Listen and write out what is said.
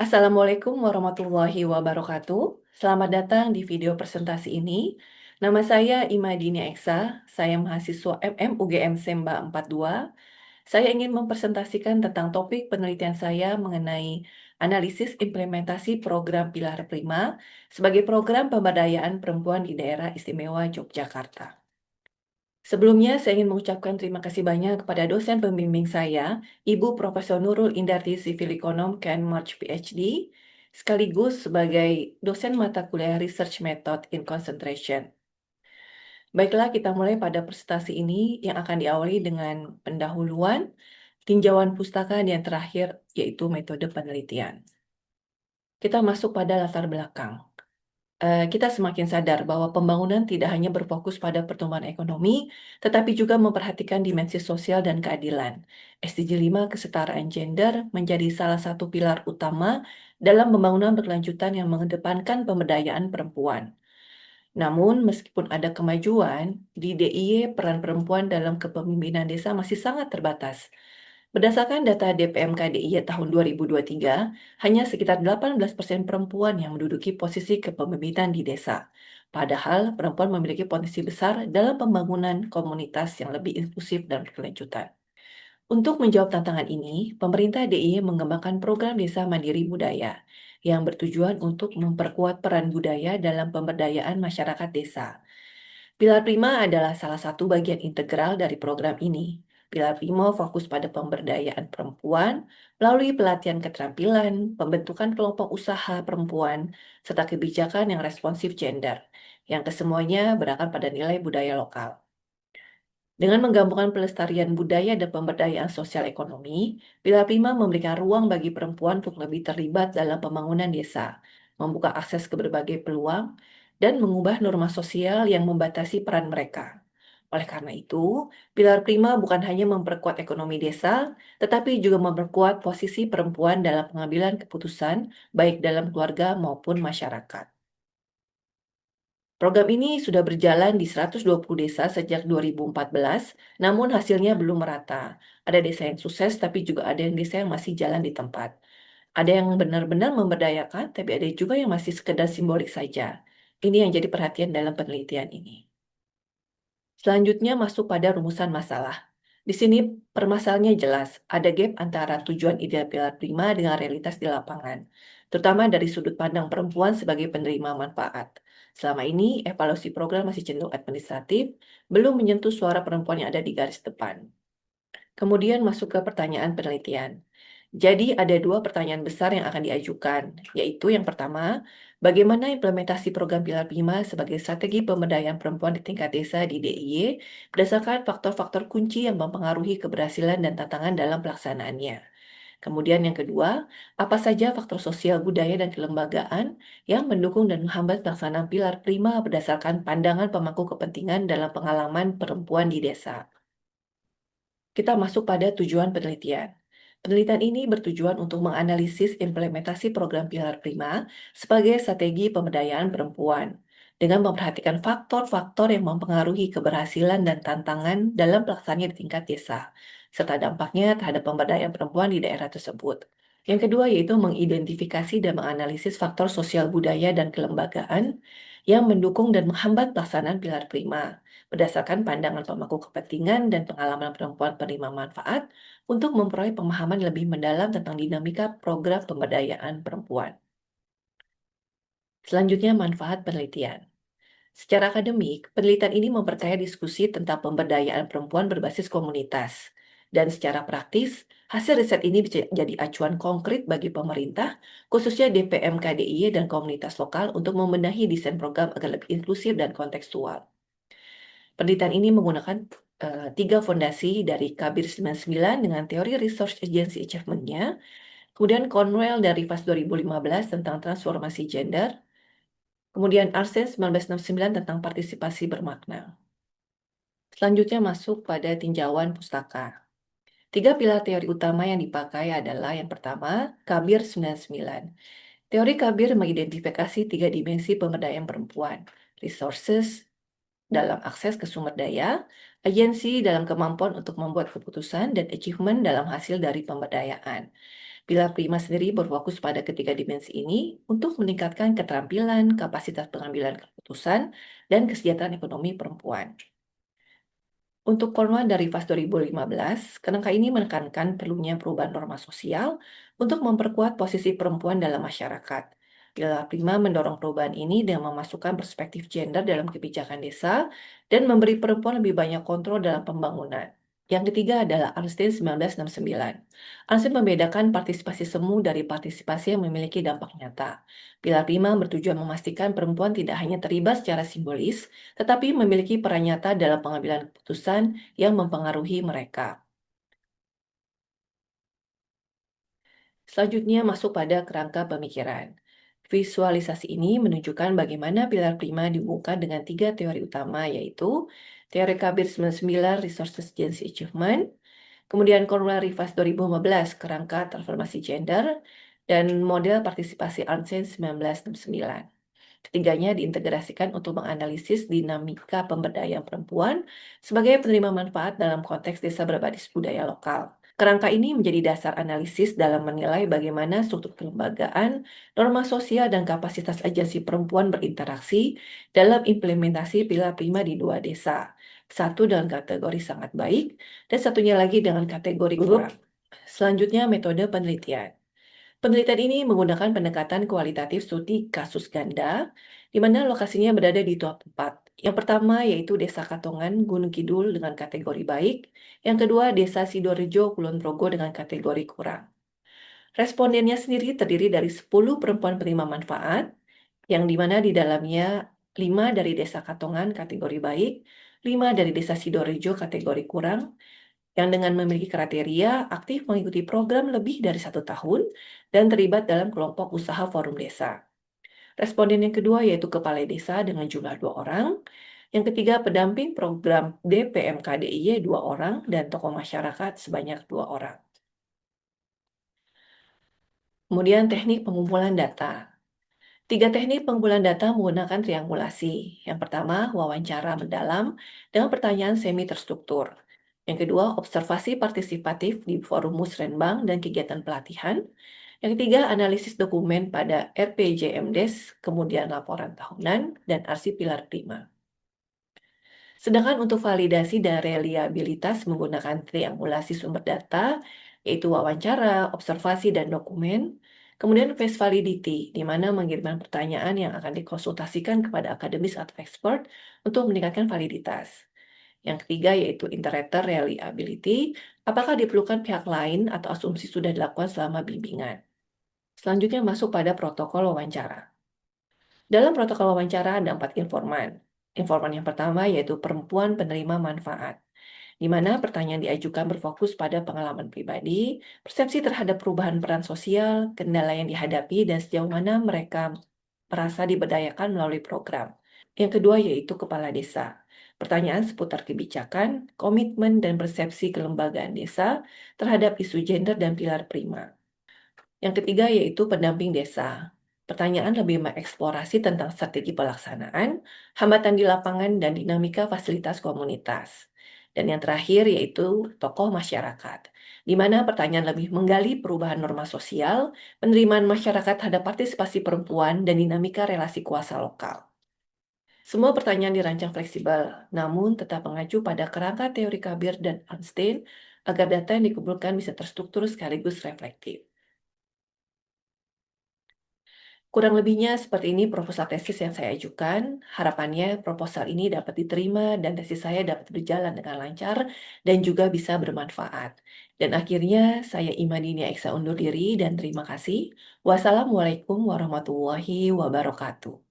Assalamualaikum warahmatullahi wabarakatuh. Selamat datang di video presentasi ini. Nama saya Imadini Eksa, saya mahasiswa MM UGM Semba 42. Saya ingin mempresentasikan tentang topik penelitian saya mengenai analisis implementasi program Pilar Prima sebagai program pemberdayaan perempuan di daerah istimewa Yogyakarta. Sebelumnya, saya ingin mengucapkan terima kasih banyak kepada dosen pembimbing saya, Ibu Profesor Nurul Indarti Sivil Ekonom Ken March PhD, sekaligus sebagai dosen mata kuliah Research Method in Concentration. Baiklah, kita mulai pada presentasi ini yang akan diawali dengan pendahuluan, tinjauan pustaka, dan yang terakhir yaitu metode penelitian. Kita masuk pada latar belakang. Kita semakin sadar bahwa pembangunan tidak hanya berfokus pada pertumbuhan ekonomi, tetapi juga memperhatikan dimensi sosial dan keadilan. SDG 5 kesetaraan gender menjadi salah satu pilar utama dalam pembangunan berkelanjutan yang mengedepankan pemberdayaan perempuan. Namun, meskipun ada kemajuan, di DIY peran perempuan dalam kepemimpinan desa masih sangat terbatas. Berdasarkan data DPMK DIY tahun 2023, hanya sekitar 18% perempuan yang menduduki posisi kepemimpinan di desa. Padahal perempuan memiliki potensi besar dalam pembangunan komunitas yang lebih inklusif dan berkelanjutan. Untuk menjawab tantangan ini, pemerintah DIY mengembangkan program Desa Mandiri Budaya yang bertujuan untuk memperkuat peran budaya dalam pemberdayaan masyarakat desa. Pilar Prima adalah salah satu bagian integral dari program ini. Pilar Prima fokus pada pemberdayaan perempuan melalui pelatihan keterampilan, pembentukan kelompok usaha perempuan, serta kebijakan yang responsif gender, yang kesemuanya berakar pada nilai budaya lokal. Dengan menggabungkan pelestarian budaya dan pemberdayaan sosial ekonomi, Pilar Prima memberikan ruang bagi perempuan untuk lebih terlibat dalam pembangunan desa, membuka akses ke berbagai peluang, dan mengubah norma sosial yang membatasi peran mereka. Oleh karena itu, Pilar Prima bukan hanya memperkuat ekonomi desa, tetapi juga memperkuat posisi perempuan dalam pengambilan keputusan, baik dalam keluarga maupun masyarakat. Program ini sudah berjalan di 120 desa sejak 2014, namun hasilnya belum merata. Ada desa yang sukses, tapi juga ada yang desa yang masih jalan di tempat. Ada yang benar-benar memberdayakan, tapi ada juga yang masih sekedar simbolik saja. Ini yang jadi perhatian dalam penelitian ini. Selanjutnya masuk pada rumusan masalah. Di sini permasalahannya jelas, ada gap antara tujuan ideal Pilar Prima dengan realitas di lapangan, terutama dari sudut pandang perempuan sebagai penerima manfaat. Selama ini, evaluasi program masih cenderung administratif, belum menyentuh suara perempuan yang ada di garis depan. Kemudian masuk ke pertanyaan penelitian. Jadi ada dua pertanyaan besar yang akan diajukan, yaitu yang pertama, bagaimana implementasi program Pilar Prima sebagai strategi pemberdayaan perempuan di tingkat desa di DIY berdasarkan faktor-faktor kunci yang mempengaruhi keberhasilan dan tantangan dalam pelaksanaannya. Kemudian yang kedua, apa saja faktor sosial budaya dan kelembagaan yang mendukung dan menghambat pelaksanaan Pilar Prima berdasarkan pandangan pemangku kepentingan dalam pengalaman perempuan di desa. Kita masuk pada tujuan penelitian. Penelitian ini bertujuan untuk menganalisis implementasi program Pilar Prima sebagai strategi pemberdayaan perempuan dengan memperhatikan faktor-faktor yang mempengaruhi keberhasilan dan tantangan dalam pelaksanaan di tingkat desa, serta dampaknya terhadap pemberdayaan perempuan di daerah tersebut. Yang kedua yaitu mengidentifikasi dan menganalisis faktor sosial budaya dan kelembagaan yang mendukung dan menghambat pelaksanaan Pilar Prima berdasarkan pandangan pemangku kepentingan dan pengalaman perempuan penerima manfaat untuk memperoleh pemahaman lebih mendalam tentang dinamika program pemberdayaan perempuan. Selanjutnya, manfaat penelitian. Secara akademik, penelitian ini memperkaya diskusi tentang pemberdayaan perempuan berbasis komunitas. Dan secara praktis, hasil riset ini bisa jadi acuan konkret bagi pemerintah, khususnya DPM KDIY dan komunitas lokal untuk membenahi desain program agar lebih inklusif dan kontekstual. Penelitian ini menggunakan tiga fondasi dari Kabir 99 dengan teori Resource Agency Achievement-nya, kemudian Cornwell dan Rivas 2015 tentang transformasi gender, kemudian Arsen 1969 tentang partisipasi bermakna. Selanjutnya masuk pada tinjauan pustaka. Tiga pilar teori utama yang dipakai adalah yang pertama, Kabir 99. Teori Kabir mengidentifikasi tiga dimensi pemberdayaan perempuan, resources, dalam akses ke sumber daya, agensi dalam kemampuan untuk membuat keputusan, dan achievement dalam hasil dari pemberdayaan. Pilar Prima sendiri berfokus pada ketiga dimensi ini untuk meningkatkan keterampilan, kapasitas pengambilan keputusan, dan kesejahteraan ekonomi perempuan. Untuk Cornwall dari FAS 2015, kerangka ini menekankan perlunya perubahan norma sosial untuk memperkuat posisi perempuan dalam masyarakat. Pilar Prima mendorong perubahan ini dengan memasukkan perspektif gender dalam kebijakan desa dan memberi perempuan lebih banyak kontrol dalam pembangunan. Yang ketiga adalah Arnstein 1969. Arnstein membedakan partisipasi semu dari partisipasi yang memiliki dampak nyata. Pilar Prima bertujuan memastikan perempuan tidak hanya terlibat secara simbolis, tetapi memiliki peran nyata dalam pengambilan keputusan yang mempengaruhi mereka. Selanjutnya masuk pada kerangka pemikiran. Visualisasi ini menunjukkan bagaimana pilar prima dihubungkan dengan tiga teori utama, yaitu teori Kabir 99 Resources Agency Achievement, kemudian Cornwall Rivas 2015 kerangka transformasi gender, dan model partisipasi Arnsen 1969. Ketiganya diintegrasikan untuk menganalisis dinamika pemberdayaan perempuan sebagai penerima manfaat dalam konteks desa berbasis budaya lokal. Kerangka ini menjadi dasar analisis dalam menilai bagaimana struktur kelembagaan, norma sosial, dan kapasitas agensi perempuan berinteraksi dalam implementasi pilar prima di dua desa. Satu dengan kategori sangat baik, dan satunya lagi dengan kategori kurang. Selanjutnya, metode penelitian. Penelitian ini menggunakan pendekatan kualitatif studi kasus ganda, di mana lokasinya berada di dua tempat. Yang pertama yaitu Desa Katongan, Gunung Kidul dengan kategori baik. Yang kedua, Desa Sidorejo, Kulon Progo dengan kategori kurang. Respondennya sendiri terdiri dari 10 perempuan penerima manfaat, yang dimana di dalamnya 5 dari Desa Katongan kategori baik, 5 dari Desa Sidorejo kategori kurang, yang dengan memiliki kriteria aktif mengikuti program lebih dari 1 tahun dan terlibat dalam kelompok usaha forum desa. Responden yang kedua yaitu kepala desa dengan jumlah 2 orang, yang ketiga pendamping program DPMKDIY 2 orang, dan tokoh masyarakat sebanyak 2 orang. Kemudian teknik pengumpulan data. 3 teknik pengumpulan data menggunakan triangulasi. Yang pertama, wawancara mendalam dengan pertanyaan semi terstruktur. Yang kedua, observasi partisipatif di forum musrenbang dan kegiatan pelatihan. Yang ketiga, analisis dokumen pada RPJMDes, kemudian laporan tahunan, dan arsip pilar prima. Sedangkan untuk validasi dan reliabilitas menggunakan triangulasi sumber data, yaitu wawancara, observasi, dan dokumen. Kemudian face validity, di mana mengirimkan pertanyaan yang akan dikonsultasikan kepada akademis atau expert untuk meningkatkan validitas. Yang ketiga yaitu interpreter reliability, apakah diperlukan pihak lain atau asumsi sudah dilakukan selama bimbingan. Selanjutnya masuk pada protokol wawancara. Dalam protokol wawancara ada 4 informan. Informan yang pertama yaitu perempuan penerima manfaat, di mana pertanyaan diajukan berfokus pada pengalaman pribadi, persepsi terhadap perubahan peran sosial, kendala yang dihadapi, dan sejauh mana mereka merasa diberdayakan melalui program. Yang kedua yaitu kepala desa. Pertanyaan seputar kebijakan, komitmen, dan persepsi kelembagaan desa terhadap isu gender dan pilar prima. Yang ketiga yaitu pendamping desa. Pertanyaan lebih mengeksplorasi tentang strategi pelaksanaan, hambatan di lapangan, dan dinamika fasilitas komunitas. Dan yang terakhir yaitu tokoh masyarakat, di mana pertanyaan lebih menggali perubahan norma sosial, penerimaan masyarakat terhadap partisipasi perempuan, dan dinamika relasi kuasa lokal. Semua pertanyaan dirancang fleksibel, namun tetap mengacu pada kerangka teori Kabir dan Arnstein agar data yang dikumpulkan bisa terstruktur sekaligus reflektif. Kurang lebihnya seperti ini proposal tesis yang saya ajukan. Harapannya proposal ini dapat diterima dan tesis saya dapat berjalan dengan lancar dan juga bisa bermanfaat. Dan akhirnya saya Imadinia Eksa undur diri dan terima kasih. Wassalamualaikum warahmatullahi wabarakatuh.